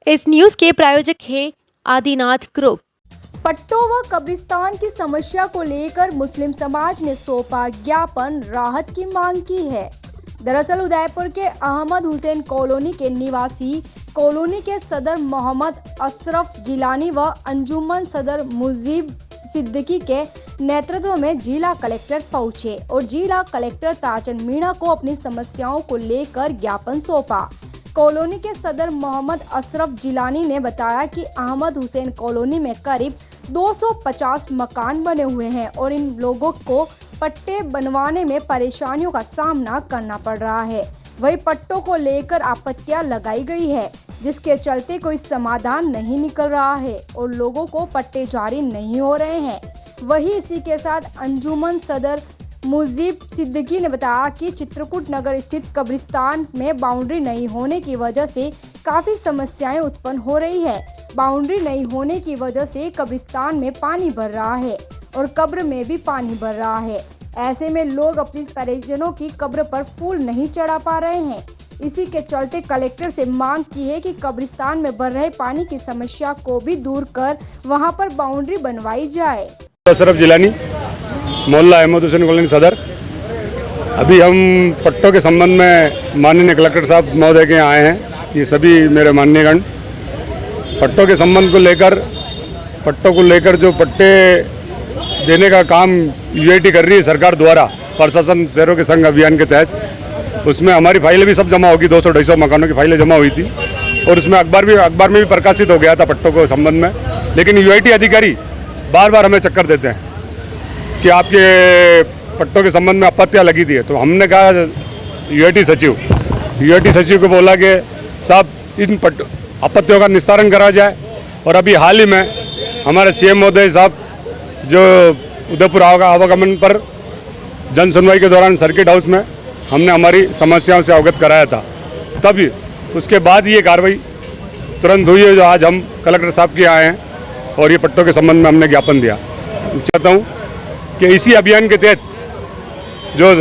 इस न्यूज के प्रायोजक है आदिनाथ ग्रुप। पट्टों व कब्रिस्तान की समस्या को लेकर मुस्लिम समाज ने सौंपा ज्ञापन, राहत की मांग की है। दरअसल उदयपुर के अहमद हुसैन कॉलोनी के निवासी कॉलोनी के सदर मोहम्मद अशरफ जिलानी व अंजुमन सदर मुजीब सिद्दीकी के नेतृत्व में जिला कलेक्टर पहुंचे और जिला कलेक्टर ताजन मीणा को अपनी समस्याओं को लेकर ज्ञापन सौंपा। कॉलोनी के सदर मोहम्मद अशरफ जिलानी ने बताया कि अहमद हुसैन कॉलोनी में करीब 250 मकान बने हुए हैं और इन लोगों को पट्टे बनवाने में परेशानियों का सामना करना पड़ रहा है। वही पट्टों को लेकर आपत्तियां लगाई गई है, जिसके चलते कोई समाधान नहीं निकल रहा है और लोगों को पट्टे जारी नहीं हो रहे हैं। वही इसी के साथ अंजुमन सदर मुजीब सिद्दीकी ने बताया कि चित्रकूट नगर स्थित कब्रिस्तान में बाउंड्री नहीं होने की वजह से काफी समस्याएं उत्पन्न हो रही है। बाउंड्री नहीं होने की वजह से कब्रिस्तान में पानी भर रहा है और कब्र में भी पानी भर रहा है। ऐसे में लोग अपनी परिजनों की कब्र पर फूल नहीं चढ़ा पा रहे हैं। इसी के चलते कलेक्टर से मांग की है कि कब्रिस्तान में भर रहे पानी की समस्या को भी दूर कर वहां पर बाउंड्री बनवाई जाए। अशरफ जिलानी, मोहल्ला अहमद हुसैन कॉलोनी सदर। अभी हम पट्टों के संबंध में माननीय कलेक्टर साहब महोदय के यहाँ आए हैं। ये सभी मेरे माननीयगण पट्टों के संबंध को लेकर, पट्टों को लेकर जो पट्टे देने का काम यूआईटी कर रही है सरकार द्वारा, प्रशासन शहरों के संघ अभियान के तहत, उसमें हमारी फाइलें भी सब जमा होगी। 200-250 मकानों की फाइलें जमा हुई थी और उसमें अखबार में भी प्रकाशित हो गया था पट्टों के संबंध में। लेकिन यूआईटी अधिकारी बार बार हमें चक्कर देते हैं कि आपके पट्टों के संबंध में आपत्तियां लगी थी। तो हमने कहा यूआईटी सचिव को बोला कि साहब इन आपत्तियों का निस्तारण करा जाए। और अभी हाल ही में हमारे सीएम महोदय साहब जो उदयपुर आवागमन पर जन सुनवाई के दौरान सर्किट हाउस में हमने हमारी समस्याओं से अवगत कराया था, तभी उसके बाद ये कार्रवाई तुरंत हुई है जो आज हम कलेक्टर साहब के आए हैं और ये पट्टों के संबंध में हमने ज्ञापन दिया। चाहता हूँ कि इसी अभियान के तहत जो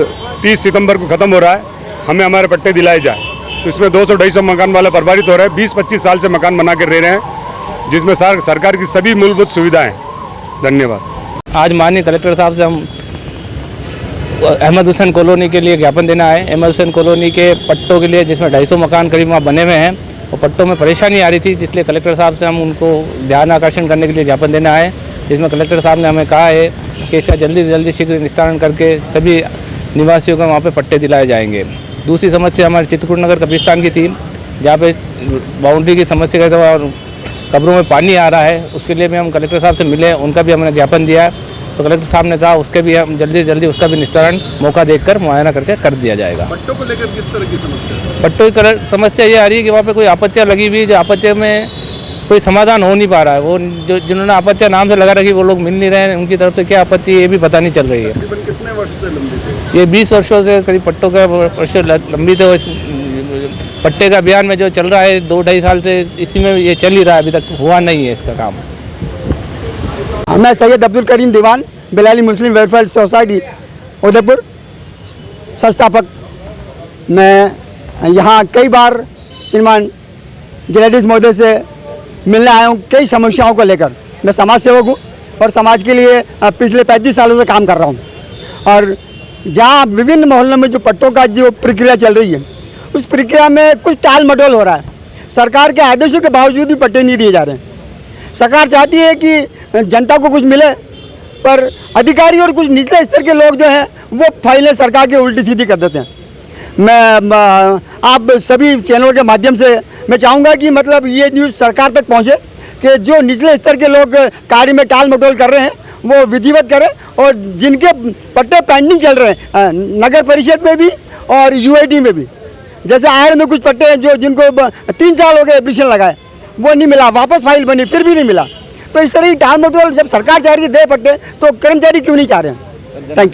30 सितंबर को ख़त्म हो रहा है, हमें हमारे पट्टे दिलाए जाए। इसमें 200-250 मकान वाले प्रभावित हो रहे हैं। 20-25 साल से मकान बना कर रह रहे हैं, जिसमें सरकार की सभी मूलभूत सुविधाएं। धन्यवाद। आज माननीय कलेक्टर साहब से हम अहमद हुसैन कॉलोनी के लिए ज्ञापन देना है। अहमद हुसैन कॉलोनी के पट्टों के लिए, जिसमें 250 मकान करीब वहाँ बने हुए हैं और पट्टों में परेशानी आ रही थी, इसलिए कलेक्टर साहब से हम उनको ध्यान आकर्षण करने के लिए ज्ञापन देना है। जिसमें कलेक्टर साहब ने हमें कहा है कि इसका जल्दी से जल्दी शीघ्र निस्तारण करके सभी निवासियों को वहाँ पे पट्टे दिलाए जाएंगे। दूसरी समस्या हमारे चित्रकूट नगर कब्रिस्तान की थी, जहाँ पे बाउंड्री की समस्या का और कब्रों में पानी आ रहा है, उसके लिए भी हम कलेक्टर साहब से मिले, उनका भी हमने ज्ञापन दिया है। तो कलेक्टर साहब ने कहा उसके भी हम जल्दी से जल्दी उसका भी निस्तारण मौका देखकर मुआयना करके कर दिया जाएगा। पट्टों को लेकर किस तरह की समस्या? पट्टों की समस्या ये आ रही है कि वहाँ पे कोई आपत्तियाँ लगी हुई, जो आपत्तियों में कोई समाधान हो नहीं पा रहा है। वो जो जिन्होंने आपत्तियाँ नाम से लगा रखी वो लोग मिल नहीं रहे हैं, उनकी तरफ से क्या आपत्ति ये भी पता नहीं चल रही है। कितने वर्ष से लंबी थी? ये 20 वर्षों से करीब पट्टों का वर्ष लंबी थे। पट्टे का अभियान में जो चल रहा है 2-2.5 साल से, इसी में ये चल ही रहा है, अभी तक हुआ नहीं है इसका काम। मैं सैयद अब्दुल करीम दीवान, बिलाली मुस्लिम वेलफेयर सोसाइटी उदयपुर संस्थापक। मैं यहाँ कई बार श्रीमान जिलाधीश महोदय से मिलने आया हूँ कई समस्याओं को लेकर। मैं समाज सेवक हूँ और समाज के लिए पिछले 35 सालों से काम कर रहा हूँ। और जहाँ विभिन्न मोहल्लों में जो पट्टों का जो प्रक्रिया चल रही है, उस प्रक्रिया में कुछ टाल मटोल हो रहा है। सरकार के आदेशों के बावजूद भी पट्टे नहीं दिए जा रहे हैं। सरकार चाहती है कि जनता को कुछ मिले, पर अधिकारी और कुछ निचले स्तर के लोग जो हैं वो फाइलें सरकार की उल्टी सीधी कर देते हैं। मैं आप सभी चैनलों के माध्यम से मैं चाहूँगा कि मतलब ये न्यूज़ सरकार तक पहुँचे कि जो निचले स्तर के लोग कार्य में टाल मटोल कर रहे हैं वो विधिवत करें, और जिनके पट्टे पेंडिंग चल रहे हैं नगर परिषद में भी और यूआईटी में भी, जैसे आयर में कुछ पट्टे हैं जो जिनको 3 साल हो गए एप्लीकेशन लगाए, वो नहीं मिला, वापस फाइल बनी फिर भी नहीं मिला। तो इस तरह की टाल मटोल जब सरकार चाह रही है दे पट्टे, तो कर्मचारी क्यों नहीं चाह रहे हैं? Thank you.